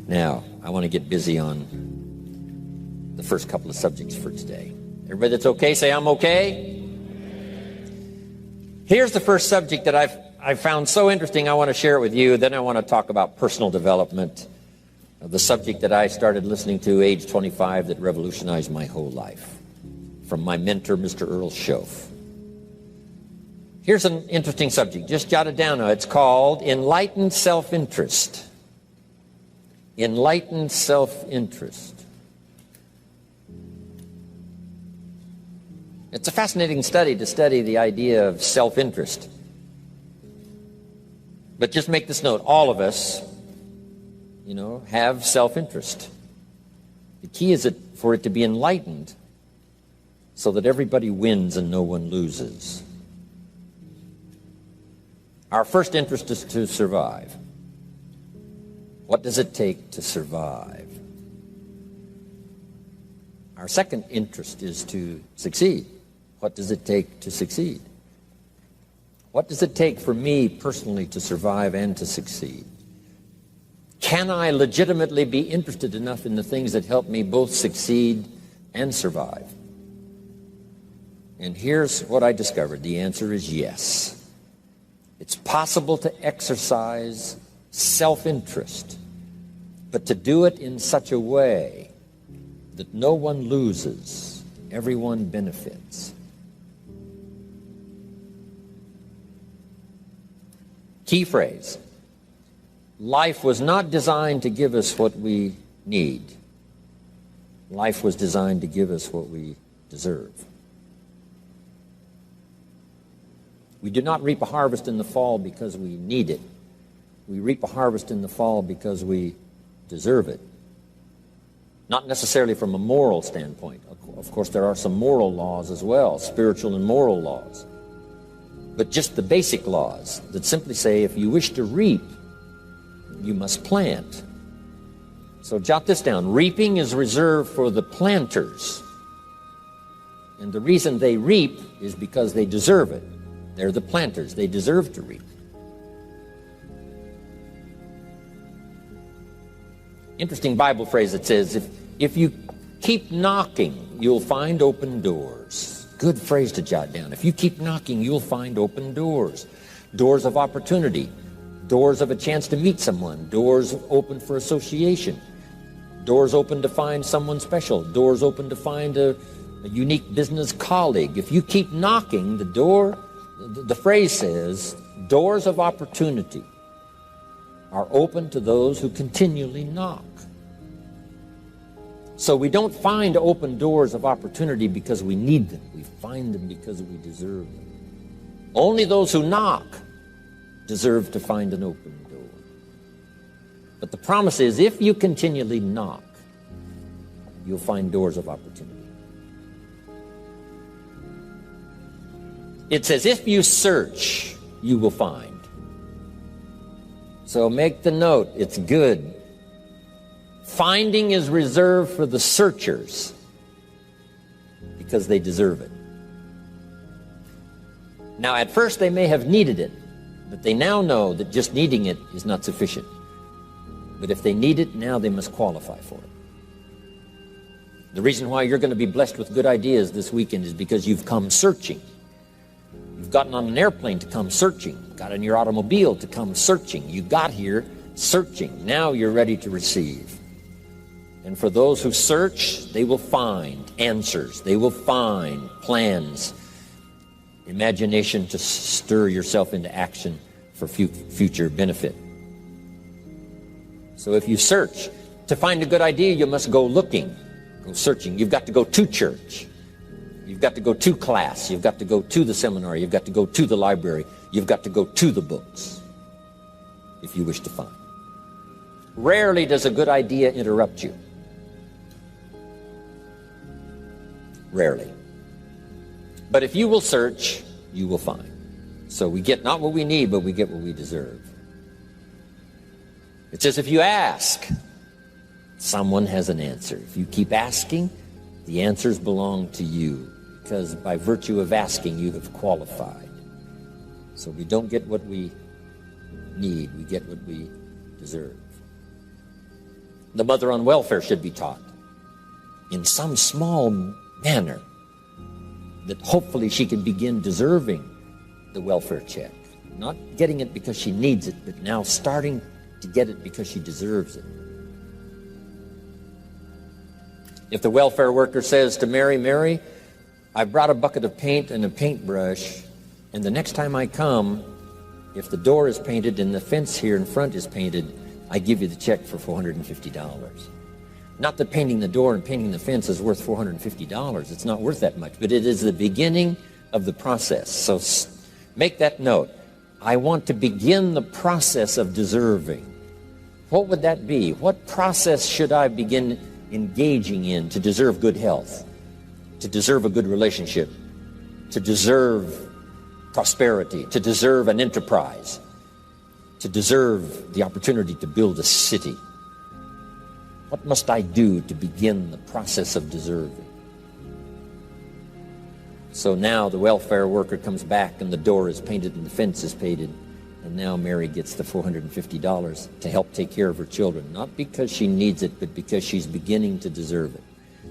Now, I want to get busy on the first couple of subjects for today. Everybody that's okay, say I'm okay. Here's the first subject that I found so interesting. I want to share it with you. Then I want to talk about personal development, the subject that I started listening to age 25 that revolutionized my whole life, from my mentor, Mr. Earl Schoaf. Here's an interesting subject. Just jot it down now. It's called enlightened self-interest. Enlightened self-interest. It's a fascinating study to study the idea of self-interest. But just make this note, all of us, have self-interest. The key is for it to be enlightened so that everybody wins and no one loses. Our first interest is to survive. What does it take to survive? Our second interest is to succeed. What does it take to succeed? What does it take for me personally to survive and to succeed? Can I legitimately be interested enough in the things that help me both succeed and survive? And here's what I discovered. The answer is yes. It's possible to exercise self-interest, but to do it in such a way that no one loses, everyone benefits. Key phrase. Life was not designed to give us what we need. Life was designed to give us what we deserve. We do not reap a harvest in the fall because we need it. We reap a harvest in the fall because we deserve it. Not necessarily from a moral standpoint. Of course, there are some moral laws as well, spiritual and moral laws. But just the basic laws that simply say if you wish to reap, you must plant. So jot this down. Reaping is reserved for the planters. And the reason they reap is because they deserve it. They're the planters. They deserve to reap. Interesting Bible phrase that says, if you keep knocking, you'll find open doors. Good phrase to jot down. If you keep knocking, you'll find open doors. Doors of opportunity. Doors of a chance to meet someone. Doors open for association. Doors open to find someone special. Doors open to find a unique business colleague. If you keep knocking, the phrase says, doors of opportunity are open to those who continually knock. So we don't find open doors of opportunity because we need them. We find them because we deserve them. Only those who knock deserve to find an open door. But the promise is, if you continually knock, you'll find doors of opportunity. It says, if you search, you will find. So make the note, it's good. Finding is reserved for the searchers because they deserve it. Now, at first they may have needed it, but they now know that just needing it is not sufficient. But if they need it, now they must qualify for it. The reason why you're going to be blessed with good ideas this weekend is because you've come searching. You've gotten on an airplane to come searching. Got in your automobile to come searching. You got here searching. Now you're ready to receive. And for those who search, they will find answers. They will find plans, imagination to stir yourself into action for future benefit. So if you search, to find a good idea, you must go looking, go searching. You've got to go to church. You've got to go to class. You've got to go to the seminar. You've got to go to the library. You've got to go to the books if you wish to find. Rarely does a good idea interrupt you. Rarely. But if you will search, you will find. So we get not what we need, but we get what we deserve. It says if you ask, someone has an answer. If you keep asking, the answers belong to you, because by virtue of asking, you have qualified. So we don't get what we need, we get what we deserve. The mother on welfare should be taught in some small manner that hopefully she can begin deserving the welfare check. Not getting it because she needs it, but now starting to get it because she deserves it. If the welfare worker says to Mary, Mary, I brought a bucket of paint and a paintbrush, and the next time I come, if the door is painted and the fence here in front is painted, I give you the check for $450. Not that painting the door and painting the fence is worth $450. It's not worth that much, but it is the beginning of the process. So make that note. I want to begin the process of deserving. What would that be? What process should I begin engaging in to deserve good health, to deserve a good relationship, to deserve prosperity, to deserve an enterprise, to deserve the opportunity to build a city? What must I do to begin the process of deserving? So now the welfare worker comes back and the door is painted and the fence is painted, and now Mary gets the $450 to help take care of her children, not because she needs it, but because she's beginning to deserve it.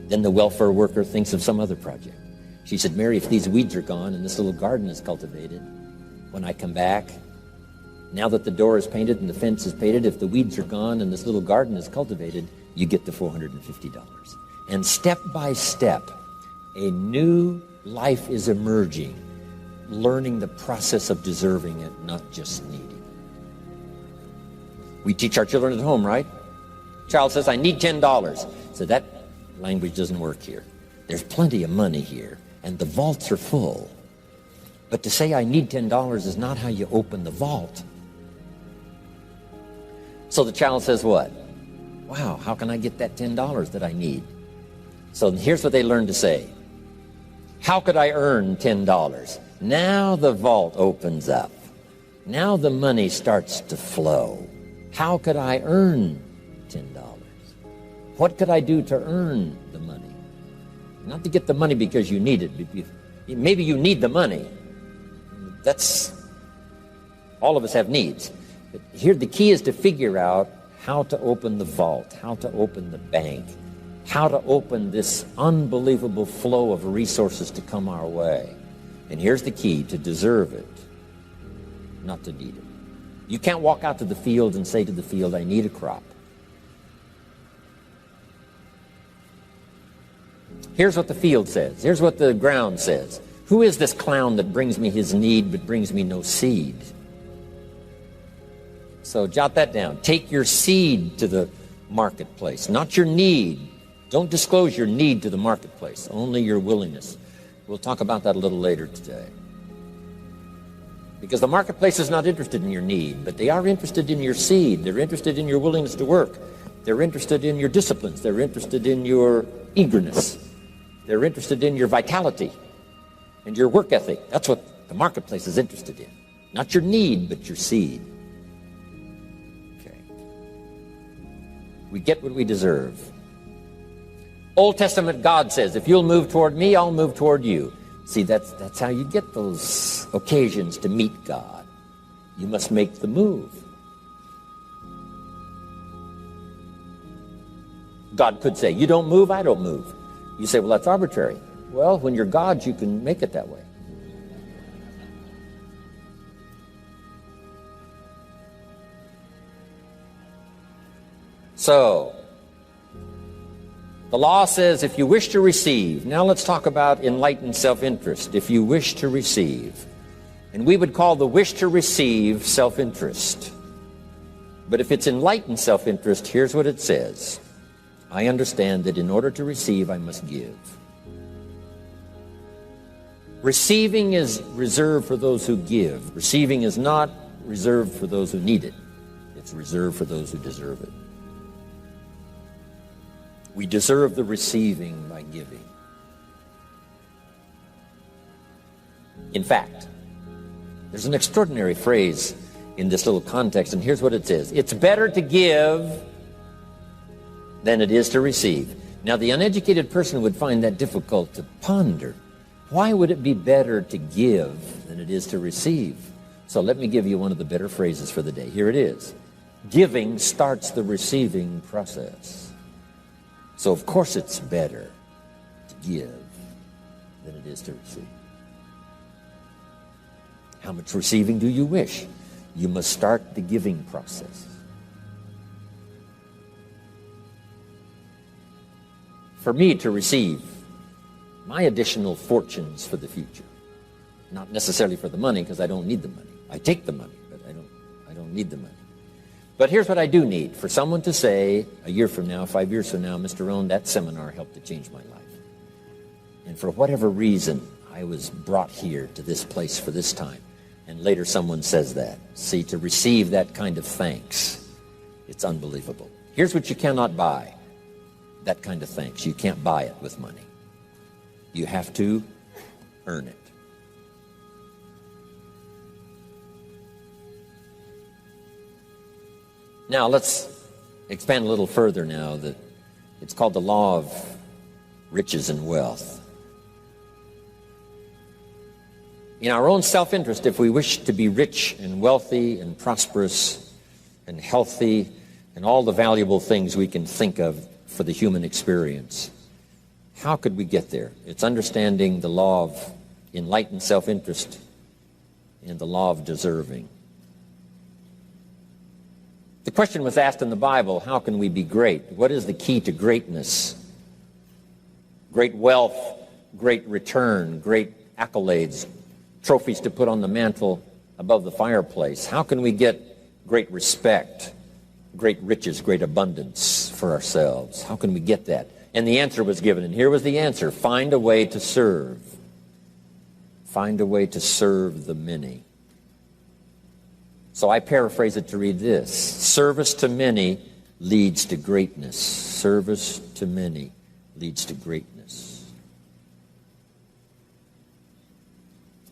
Then the welfare worker thinks of some other project. She said, Mary, if these weeds are gone and this little garden is cultivated, when I come back, now that the door is painted and the fence is painted, if the weeds are gone and this little garden is cultivated, you get the $450. And step by step, a new life is emerging, learning the process of deserving it, not just needing. We teach our children at home, right? Child says, I need $10. So that language doesn't work here. There's plenty of money here, and the vaults are full. But to say I need $10 is not how you open the vault. So the child says what? Wow, how can I get that $10 that I need? So here's what they learn to say. How could I earn $10? Now the vault opens up. Now the money starts to flow. How could I earn $10? What could I do to earn the money? Not to get the money because you need it. Maybe you need the money. That's, all of us have needs. But here the key is to figure out how to open the vault, how to open the bank, how to open this unbelievable flow of resources to come our way. And here's the key: to deserve it, not to need it. You can't walk out to the field and say to the field, I need a crop. Here's what the field says. Here's what the ground says. Who is this clown that brings me his need but brings me no seed? So jot that down. Take your seed to the marketplace, not your need. Don't disclose your need to the marketplace, only your willingness. We'll talk about that a little later today. Because the marketplace is not interested in your need, but they are interested in your seed. They're interested in your willingness to work. They're interested in your disciplines. They're interested in your eagerness. They're interested in your vitality and your work ethic. That's what the marketplace is interested in. Not your need, but your seed. Okay. We get what we deserve. Old Testament God says, if you'll move toward me, I'll move toward you. See, that's how you get those occasions to meet God. You must make the move. God could say, you don't move, I don't move. You say, well, that's arbitrary. Well, when you're God, you can make it that way. So, the law says if you wish to receive. Now let's talk about enlightened self-interest. If you wish to receive. And we would call the wish to receive self-interest. But if it's enlightened self-interest, here's what it says. I understand that in order to receive, I must give. Receiving is reserved for those who give. Receiving is not reserved for those who need it. It's reserved for those who deserve it. We deserve the receiving by giving. In fact, there's an extraordinary phrase in this little context, and here's what it says. It's better to give than it is to receive. Now, the uneducated person would find that difficult to ponder. Why would it be better to give than it is to receive? So let me give you one of the better phrases for the day. Here it is. Giving starts the receiving process. So of course it's better to give than it is to receive. How much receiving do you wish? You must start the giving process. For me to receive my additional fortunes for the future, not necessarily for the money, because I don't need the money. I take the money, but I don't need the money. But here's what I do need: for someone to say a year from now, 5 years from now, Mr. Rohn, that seminar helped to change my life. And for whatever reason, I was brought here to this place for this time. And later someone says that. See, to receive that kind of thanks, it's unbelievable. Here's what you cannot buy: that kind of thanks. You can't buy it with money. You have to earn it. Now let's expand a little further now. That it's called the law of riches and wealth. In our own self-interest, if we wish to be rich and wealthy and prosperous and healthy and all the valuable things we can think of for the human experience, how could we get there? It's understanding the law of enlightened self-interest and the law of deserving. The question was asked in the Bible, how can we be great? What is the key to greatness? Great wealth, great return, great accolades, trophies to put on the mantle above the fireplace. How can we get great respect, great riches, great abundance for ourselves? How can we get that? And the answer was given, and here was the answer: find a way to serve. Find a way to serve the many. So I paraphrase it to read this: service to many leads to greatness. Service to many leads to greatness.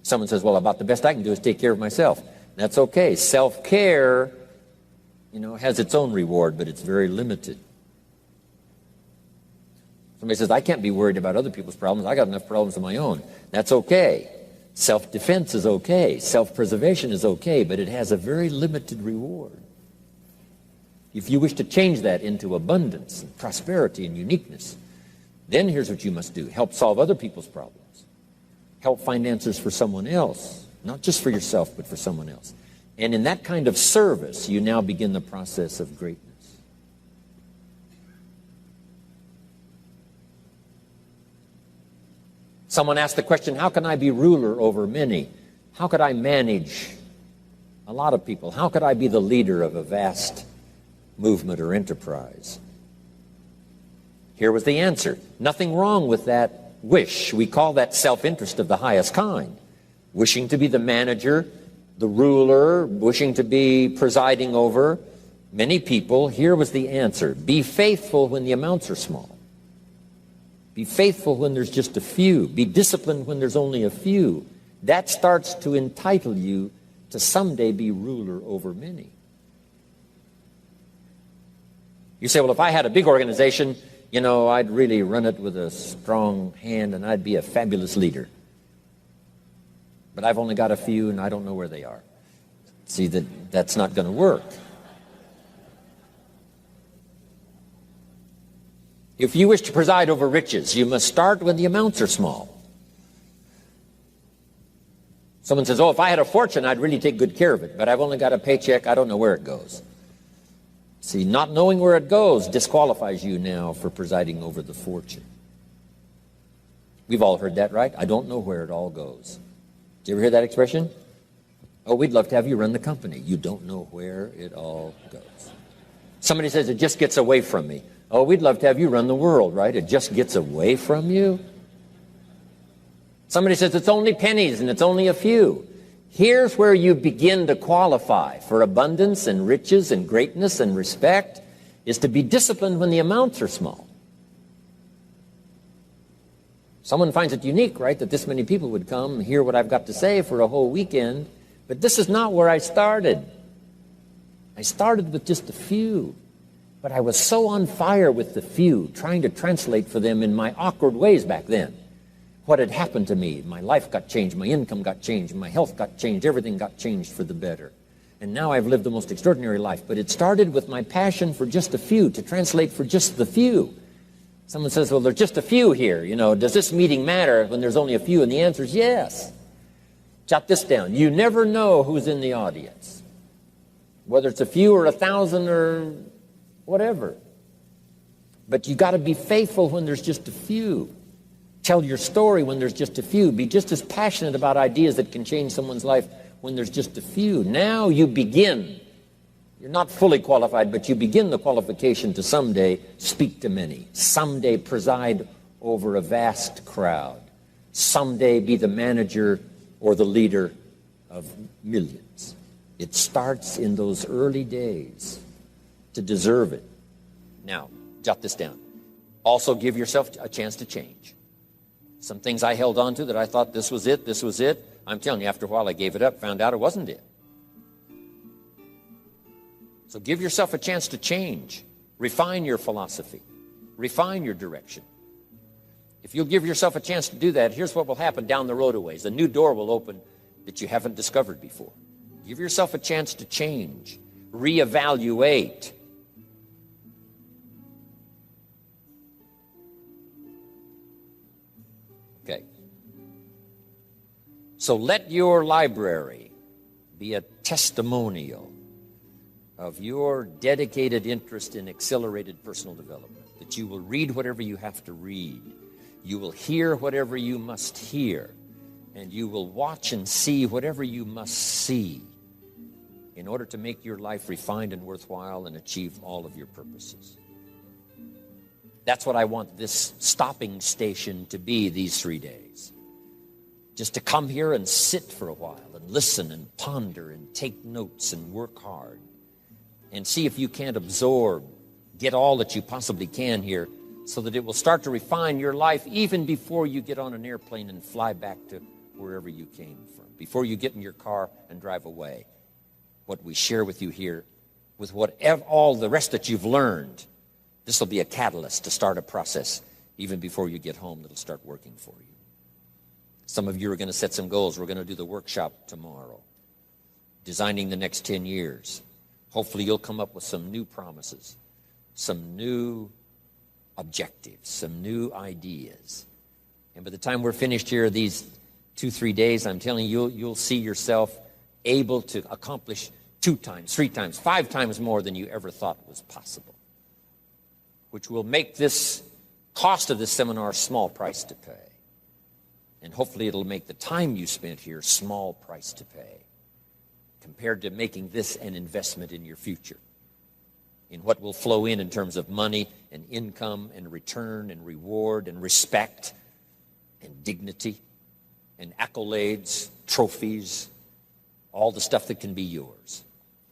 Someone says, well, about the best I can do is take care of myself. That's okay. Self-care, has its own reward, but it's very limited. Somebody says, I can't be worried about other people's problems. I got enough problems of my own. That's okay. Self-defense is okay. Self-preservation is okay, but it has a very limited reward. If you wish to change that into abundance and prosperity and uniqueness, then here's what you must do: help solve other people's problems. Help find answers for someone else, not just for yourself, but for someone else. And in that kind of service, you now begin the process of greatness. Someone asked the question, how can I be ruler over many? How could I manage a lot of people? How could I be the leader of a vast movement or enterprise? Here was the answer: nothing wrong with that wish. We call that self-interest of the highest kind. Wishing to be the manager, the ruler, wishing to be presiding over many people. Here was the answer: be faithful when the amounts are small. Be faithful when there's just a few. Be disciplined when there's only a few. That starts to entitle you to someday be ruler over many. You say, well, if I had a big organization, I'd really run it with a strong hand and I'd be a fabulous leader. But I've only got a few and I don't know where they are. See, that's not going to work. If you wish to preside over riches, you must start when the amounts are small. Someone says, oh, if I had a fortune, I'd really take good care of it, but I've only got a paycheck, I don't know where it goes. See, not knowing where it goes disqualifies you now for presiding over the fortune. We've all heard that, right? I don't know where it all goes. Did you ever hear that expression? Oh, we'd love to have you run the company. You don't know where it all goes. Somebody says, it just gets away from me. Oh, we'd love to have you run the world, right? It just gets away from you. Somebody says, it's only pennies and it's only a few. Here's where you begin to qualify for abundance and riches and greatness and respect, is to be disciplined when the amounts are small. Someone finds it unique, right, that this many people would come and hear what I've got to say for a whole weekend, but this is not where I started. I started with just a few, but I was so on fire with the few, trying to translate for them in my awkward ways back then what had happened to me. My life got changed, my income got changed, my health got changed, everything got changed for the better. And now I've lived the most extraordinary life. But it started with my passion for just a few, to translate for just the few. Someone says, well, there's just a few here. You know, does this meeting matter when there's only a few? And the answer is yes. Jot this down. You never know who's in the audience, whether it's a few or 1,000 or whatever. But you got to be faithful when there's just a few. Tell your story when there's just a few. Be just as passionate about ideas that can change someone's life when there's just a few. Now you begin. You're not fully qualified, but you begin the qualification to someday speak to many. Someday preside over a vast crowd. Someday be the manager or the leader of millions. It starts in those early days to deserve it. Now, jot this down. Also give yourself a chance to change. Some things I held on to that I thought this was it, this was it. I'm telling you, after a while I gave it up, found out it wasn't it. So give yourself a chance to change. Refine your philosophy. Refine your direction. If you'll give yourself a chance to do that, here's what will happen down the road a ways. A new door will open that you haven't discovered before. Give yourself a chance to change. Reevaluate. Okay. So let your library be a testimonial of your dedicated interest in accelerated personal development, that you will read whatever you have to read, you will hear whatever you must hear, and you will watch and see whatever you must see in order to make your life refined and worthwhile and achieve all of your purposes. That's what I want this stopping station to be these 3 days. Just to come here and sit for a while and listen and ponder and take notes and work hard and see if you can't absorb, get all that you possibly can here so that it will start to refine your life even before you get on an airplane and fly back to wherever you came from, before you get in your car and drive away. What we share with you here, with all the rest that you've learned, this will be a catalyst to start a process even before you get home that'll start working for you. Some of you are going to set some goals. We're going to do the workshop tomorrow, designing the next 10 years. Hopefully you'll come up with some new promises, some new objectives, some new ideas. And by the time we're finished here, these 2-3 days, I'm telling you, you'll see yourself able to accomplish 2 times, 3 times, 5 times more than you ever thought was possible, which will make this cost of this seminar a small price to pay. And hopefully it'll make the time you spent here small price to pay compared to making this an investment in your future, in what will flow in terms of money and income and return and reward and respect and dignity and accolades, trophies, all the stuff that can be yours.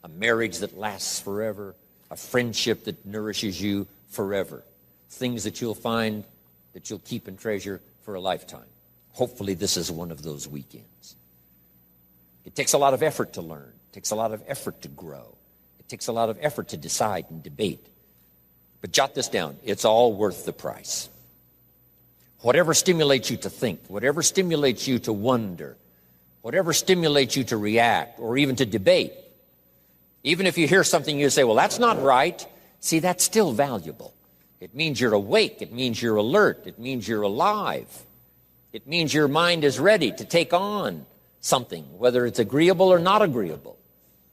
A marriage that lasts forever, a friendship that nourishes you forever, things that you'll find that you'll keep and treasure for a lifetime. Hopefully this is one of those weekends. It takes a lot of effort to learn. It takes a lot of effort to grow. It takes a lot of effort to decide and debate. But jot this down. It's all worth the price. Whatever stimulates you to think, whatever stimulates you to wonder, whatever stimulates you to react or even to debate, even if you hear something you say, well, that's not right, see, that's still valuable. It means you're awake. It means you're alert. It means you're alive. It means your mind is ready to take on something, whether it's agreeable or not agreeable.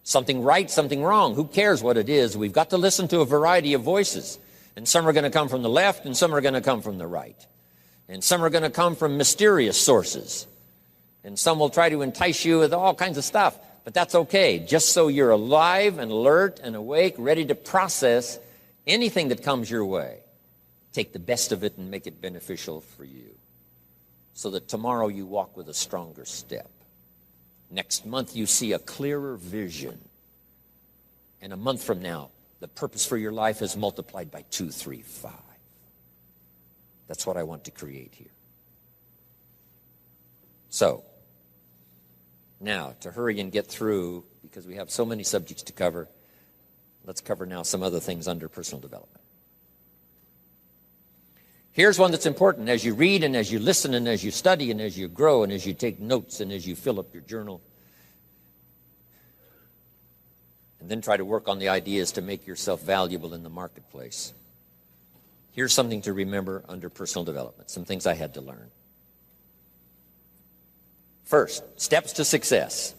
Something right, something wrong. Who cares what it is? We've got to listen to a variety of voices. And some are going to come from the left and some are going to come from the right. And some are going to come from mysterious sources. And some will try to entice you with all kinds of stuff. But that's okay, just so you're alive and alert and awake, ready to process anything that comes your way. Take the best of it and make it beneficial for you, so that tomorrow you walk with a stronger step. Next month you see a clearer vision. And a month from now, the purpose for your life is multiplied by 2, 3, 5. That's what I want to create here. So, now, to hurry and get through, because we have so many subjects to cover, let's cover now some other things under personal development. Here's one that's important. As you read and as you listen and as you study and as you grow and as you take notes and as you fill up your journal, then try to work on the ideas to make yourself valuable in the marketplace. Here's something to remember under personal development, some things I had to learn. First, steps to success.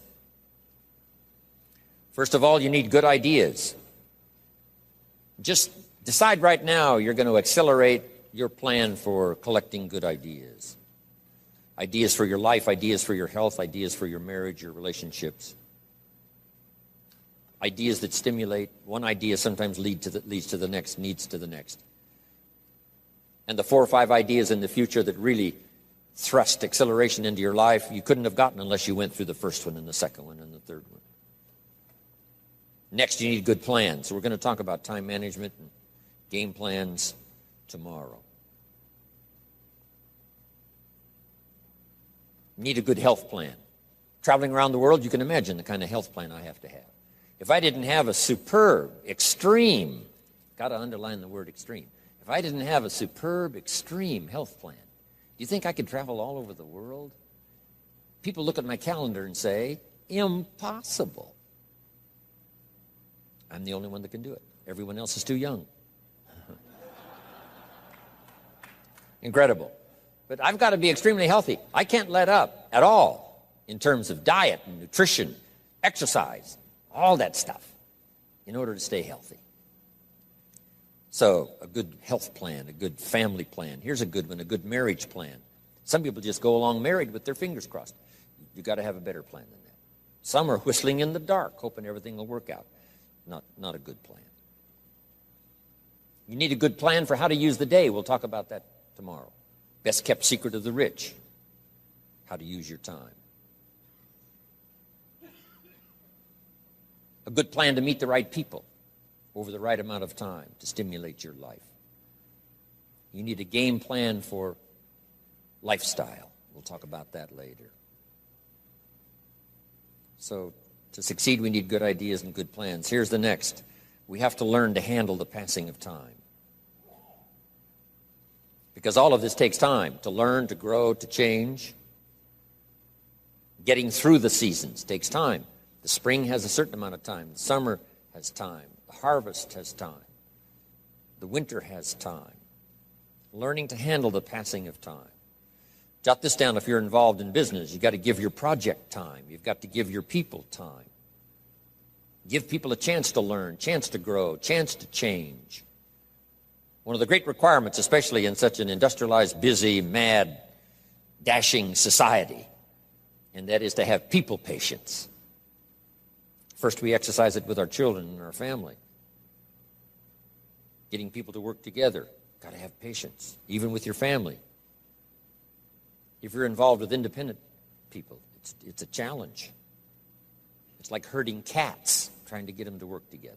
First of all, you need good ideas. Just decide right now you're going to accelerate your plan for collecting good ideas. Ideas for your life, ideas for your health, ideas for your marriage, your relationships. Ideas that stimulate. One idea sometimes leads to the next, needs to the next. And the 4 or 5 ideas in the future that really thrust acceleration into your life, you couldn't have gotten unless you went through the first one and the second one and the third one. Next, you need good plans. So we're going to talk about time management and game plans tomorrow. You need a good health plan. Traveling around the world, you can imagine the kind of health plan I have to have. If I didn't have a superb, extreme, got to underline the word extreme, if I didn't have a superb, extreme health plan, do you think I could travel all over the world? People look at my calendar and say, impossible. I'm the only one that can do it. Everyone else is too young. Incredible. But I've got to be extremely healthy. I can't let up at all in terms of diet and nutrition, exercise, all that stuff in order to stay healthy. So a good health plan, a good family plan. Here's a good one, a good marriage plan. Some people just go along married with their fingers crossed. You've got to have a better plan than that. Some are whistling in the dark, hoping everything will work out. Not a good plan. You need a good plan for how to use the day. We'll talk about that tomorrow. Best kept secret of the rich, how to use your time. A good plan to meet the right people over the right amount of time to stimulate your life. You need a game plan for lifestyle. We'll talk about that later. So to succeed, we need good ideas and good plans. Here's the next. We have to learn to handle the passing of time. Because all of this takes time to learn, to grow, to change. Getting through the seasons takes time. The spring has a certain amount of time. The summer has time. The harvest has time. The winter has time. Learning to handle the passing of time. Jot this down if you're involved in business. You've got to give your project time. You've got to give your people time. Give people a chance to learn, chance to grow, chance to change. One of the great requirements, especially in such an industrialized, busy, mad, dashing society, and that is to have people patience. First, we exercise it with our children and our family. Getting people to work together, got to have patience, even with your family. If you're involved with independent people, it's a challenge. It's like herding cats, trying to get them to work together.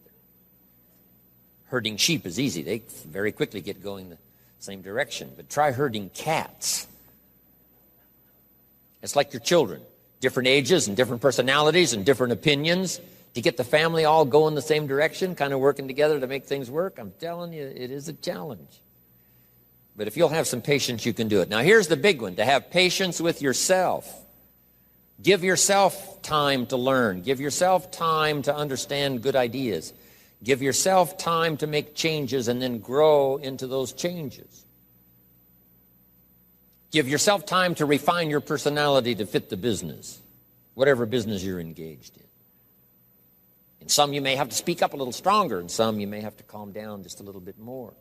Herding sheep is easy. They very quickly get going the same direction. But try herding cats. It's like your children. Different ages and different personalities and different opinions. To get the family all going the same direction, kind of working together to make things work, I'm telling you, it is a challenge. But if you'll have some patience, you can do it. Now, here's the big one, to have patience with yourself. Give yourself time to learn. Give yourself time to understand good ideas. Give yourself time to make changes and then grow into those changes. Give yourself time to refine your personality to fit the business, whatever business you're engaged in. In some, you may have to speak up a little stronger. In some, you may have to calm down just a little bit more.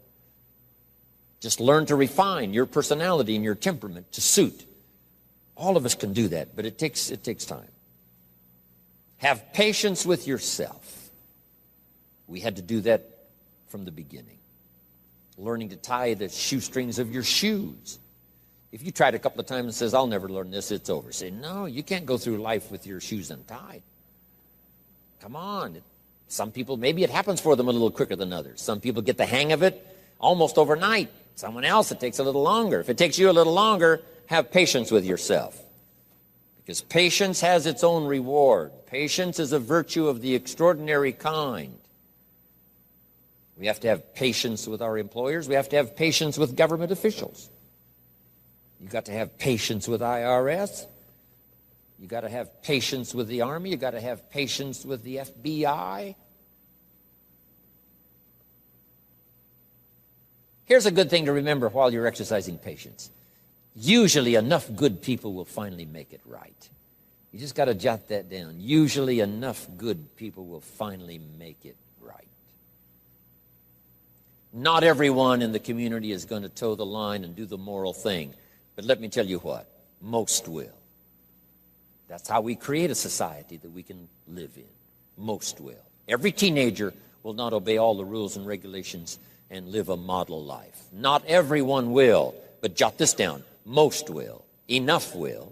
Just learn to refine your personality and your temperament to suit. All of us can do that, but it takes time. Have patience with yourself. We had to do that from the beginning. Learning to tie the shoestrings of your shoes. If you tried a couple of times and says, I'll never learn this, it's over. Say, no, you can't go through life with your shoes untied. Come on. Some people, maybe it happens for them a little quicker than others. Some people get the hang of it almost overnight. Someone else, it takes a little longer. If it takes you a little longer, have patience with yourself. Because patience has its own reward. Patience is a virtue of the extraordinary kind. We have to have patience with our employers. We have to have patience with government officials. You've got to have patience with IRS. You've got to have patience with the Army. You've got to have patience with the FBI. Here's a good thing to remember while you're exercising patience. Usually enough good people will finally make it right. You just got to jot that down. Usually enough good people will finally make it right. Not everyone in the community is going to toe the line and do the moral thing. But let me tell you what, most will. That's how we create a society that we can live in. Most will. Every teenager will not obey all the rules and regulations and live a model life. Not everyone will, but jot this down. Most will. Enough will.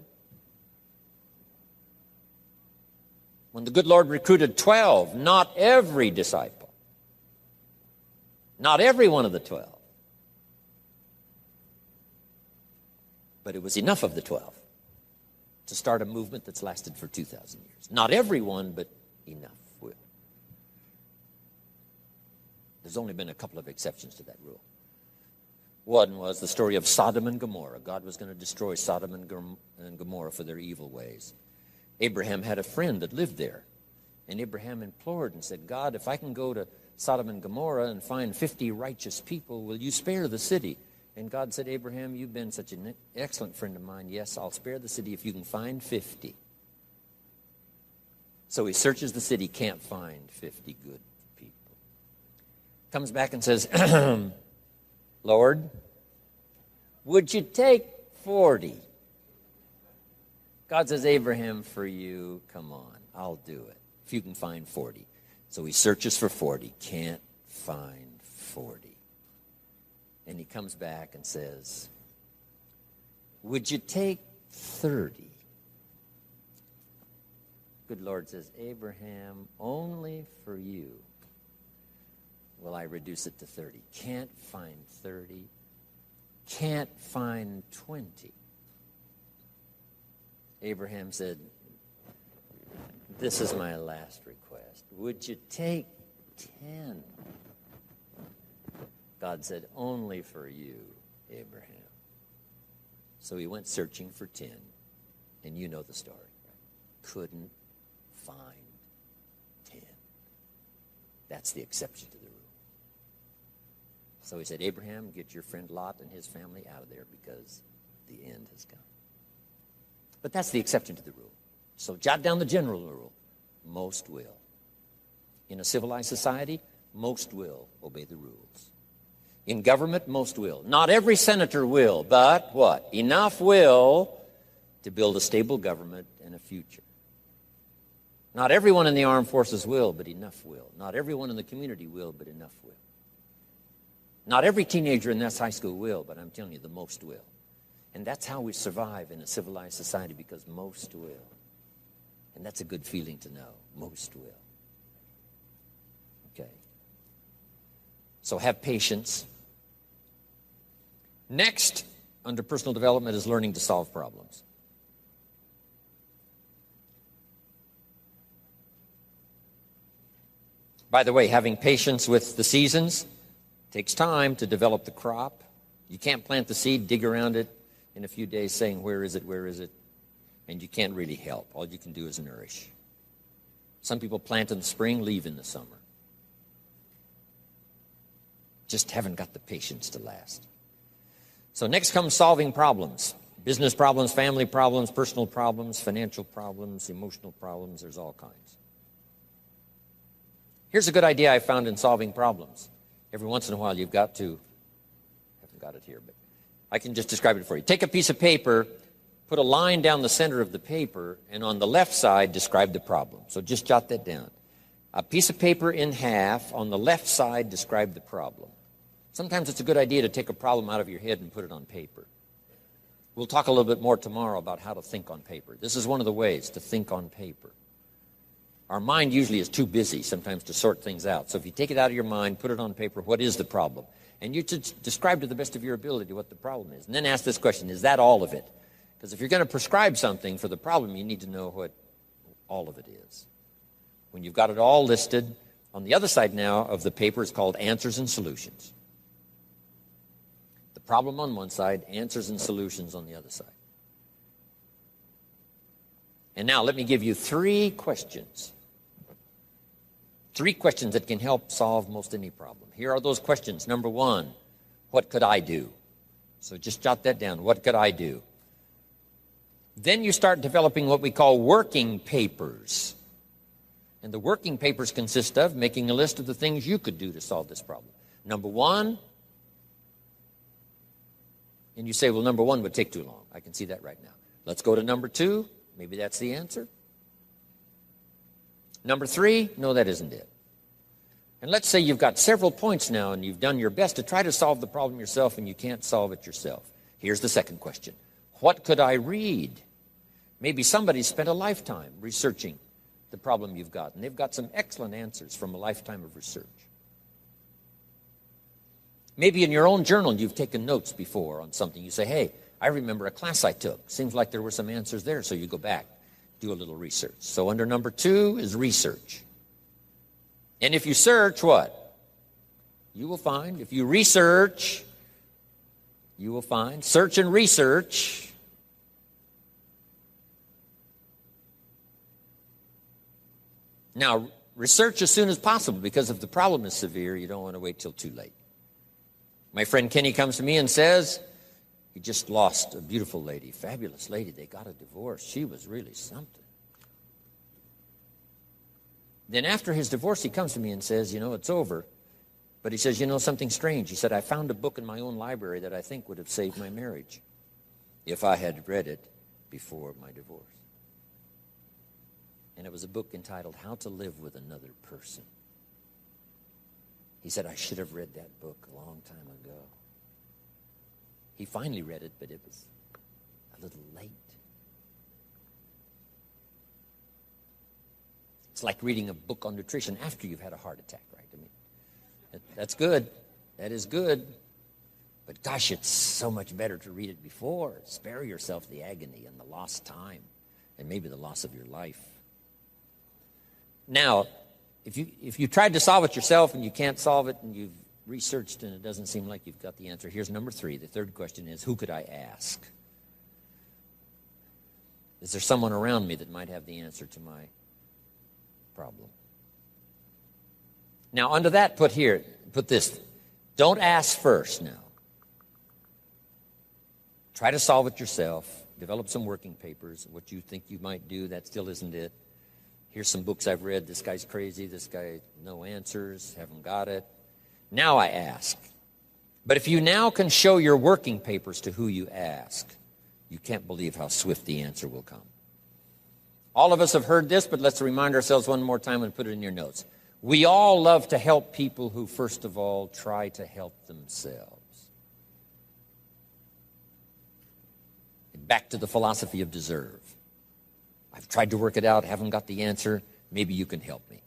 When the good Lord recruited 12, not every disciple, not every one of the 12, but it was enough of the 12 to start a movement that's lasted for 2,000 years. Not everyone, but enough will. There's only been a couple of exceptions to that rule. One was the story of Sodom and Gomorrah. God was going to destroy Sodom and Gomorrah for their evil ways. Abraham had a friend that lived there. And Abraham implored and said, God, if I can go to Sodom and Gomorrah and find 50 righteous people, will you spare the city? And God said, Abraham, you've been such an excellent friend of mine. Yes, I'll spare the city if you can find 50. So he searches the city, can't find 50 good people. Comes back and says, Lord, would you take 40? God says, Abraham, for you, come on, I'll do it. If you can find 40. So he searches for 40, can't find 40. And he comes back and says, would you take 30? Good Lord says, Abraham, only for you will I reduce it to 30. Can't find 30. Can't find 20. Abraham said, this is my last request. Would you take 10? God said, only for you, Abraham. So he went searching for 10. And you know the story. Couldn't find 10. That's the exception to the rule. So he said, Abraham, get your friend Lot and his family out of there because the end has come. But that's the exception to the rule. So jot down the general rule. Most will. In a civilized society, most will obey the rules. In government, most will. Not every senator will, but what? Enough will to build a stable government and a future. Not everyone in the armed forces will, but enough will. Not everyone in the community will, but enough will. Not every teenager in this high school will, but I'm telling you, the most will. And that's how we survive in a civilized society, because most will. And that's a good feeling to know. Most will. Okay. So have patience. Next, under personal development, is learning to solve problems. By the way, having patience with the seasons takes time to develop the crop. You can't plant the seed, dig around it in a few days saying, where is it, where is it? And you can't really help. All you can do is nourish. Some people plant in the spring, leave in the summer. Just haven't got the patience to last. So next comes solving problems. Business problems, family problems, personal problems, financial problems, emotional problems. There's all kinds. Here's a good idea I found in solving problems. Every once in a while you've got to, I haven't got it here, but I can just describe it for you. Take a piece of paper, put a line down the center of the paper, and on the left side, describe the problem. So just jot that down. A piece of paper in half, on the left side, describe the problem. Sometimes it's a good idea to take a problem out of your head and put it on paper. We'll talk a little bit more tomorrow about how to think on paper. This is one of the ways to think on paper. Our mind usually is too busy sometimes to sort things out. So if you take it out of your mind, put it on paper, what is the problem? And you should describe to the best of your ability what the problem is. And then ask this question, is that all of it? Because if you're going to prescribe something for the problem, you need to know what all of it is. When you've got it all listed, on the other side now of the paper is called answers and solutions. The problem on one side, answers and solutions on the other side. And now let me give you 3 questions. 3 questions that can help solve most any problem. Here are those questions. Number 1, What could I do? So just jot that down. What could I do? Then you start developing what we call working papers. And the working papers consist of making a list of the things you could do to solve this problem. Number one, and you say, well, number one would take too long. I can see that right now. Let's go to number two. Maybe that's the answer. Number three, no, that isn't it. And let's say you've got several points now and you've done your best to try to solve the problem yourself and you can't solve it yourself. Here's the second question. What could I read? Maybe somebody spent a lifetime researching the problem you've got, and they've got some excellent answers from a lifetime of research. Maybe in your own journal you've taken notes before on something. You say, hey, I remember a class I took. Seems like there were some answers there, so you go back, do a little research. So under number two is research. And if you search, what? You will find. If you research, you will find. Search and research. Now, research as soon as possible, because if the problem is severe, you don't want to wait till too late. My friend Kenny comes to me and says, he just lost a beautiful lady, fabulous lady. They got a divorce. She was really something. Then after his divorce, he comes to me and says, it's over. But he says, something strange. He said, I found a book in my own library that I think would have saved my marriage if I had read it before my divorce. And it was a book entitled How to Live with Another Person. He said, I should have read that book a long time ago. He finally read it, but it was a little late. It's like reading a book on nutrition after you've had a heart attack, right? I mean, that's good. That is good. But gosh, it's so much better to read it before. Spare yourself the agony and the lost time and maybe the loss of your life. Now, if you tried to solve it yourself and you can't solve it and you've researched and it doesn't seem like you've got the answer, here's number three. The third question is, who could I ask? Is there someone around me that might have the answer to my problem? Now, under that, put this. Don't ask first now. Try to solve it yourself. Develop some working papers. What you think you might do, that still isn't it. Here's some books I've read. This guy's crazy. This guy, no answers, haven't got it. Now I ask. But if you now can show your working papers to who you ask, you can't believe how swift the answer will come. All of us have heard this, but let's remind ourselves one more time and put it in your notes. We all love to help people who, first of all, try to help themselves. And back to the philosophy of deserve. I've tried to work it out, haven't got the answer. Maybe you can help me.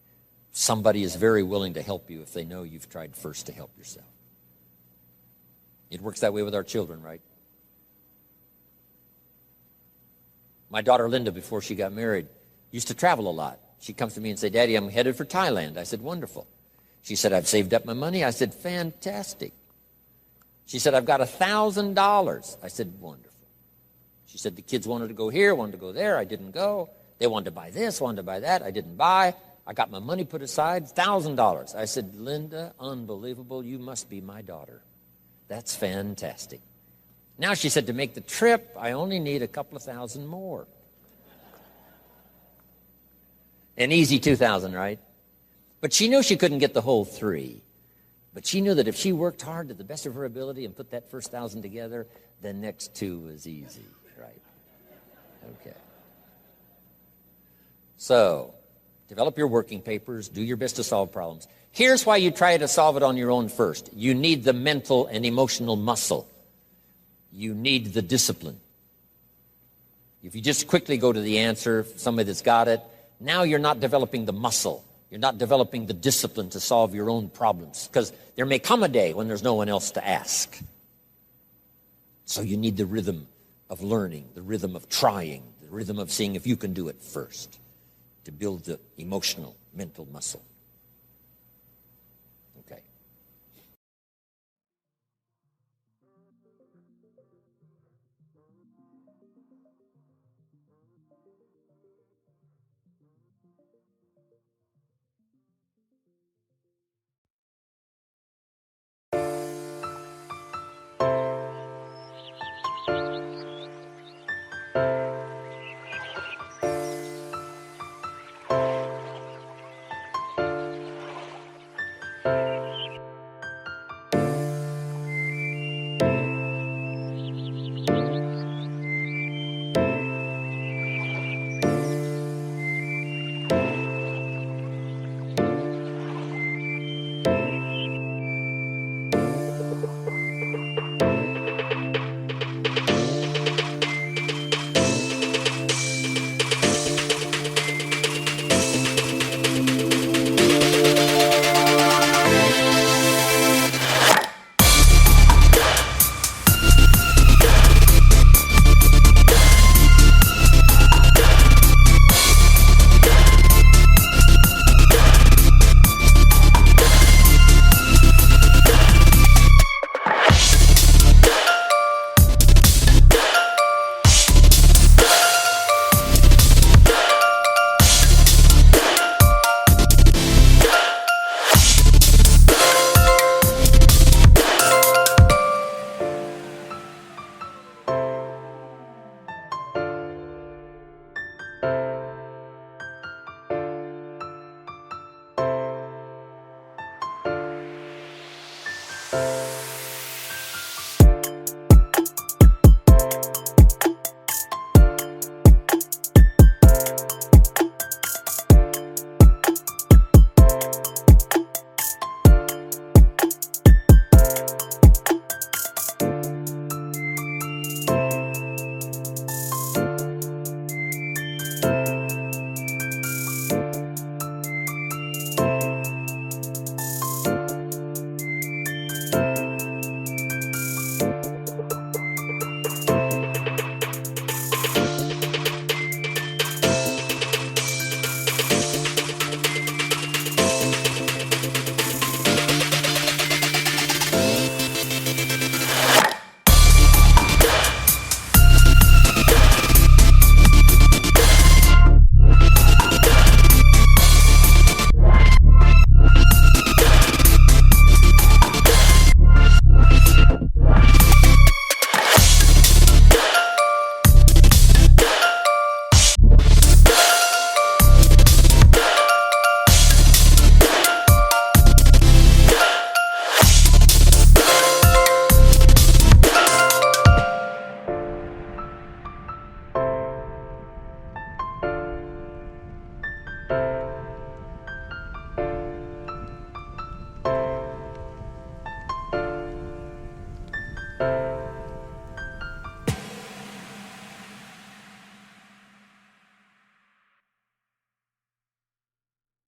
Somebody is very willing to help you if they know you've tried first to help yourself. It works that way with our children, right? My daughter Linda, before she got married, used to travel a lot. She comes to me and said, Daddy, I'm headed for Thailand. I said, wonderful. She said, I've saved up my money. I said, fantastic. She said, I've got $1,000. I said, wonderful. She said, the kids wanted to go here, wanted to go there. I didn't go. They wanted to buy this, wanted to buy that. I didn't buy. I got my money put aside, $1,000. I said, Linda, unbelievable. You must be my daughter. That's fantastic. Now, she said, to make the trip, I only need a couple of thousand more. An easy 2,000, right? But she knew she couldn't get the whole three. But she knew that if she worked hard to the best of her ability and put that first 1,000 together, the next two was easy, right? Okay. So, develop your working papers. Do your best to solve problems. Here's why you try to solve it on your own first. You need the mental and emotional muscle. You need the discipline. If you just quickly go to the answer, somebody that's got it, now you're not developing the muscle. You're not developing the discipline to solve your own problems, because there may come a day when there's no one else to ask. So you need the rhythm of learning, the rhythm of trying, the rhythm of seeing if you can do it first to build the emotional, mental muscle. Okay.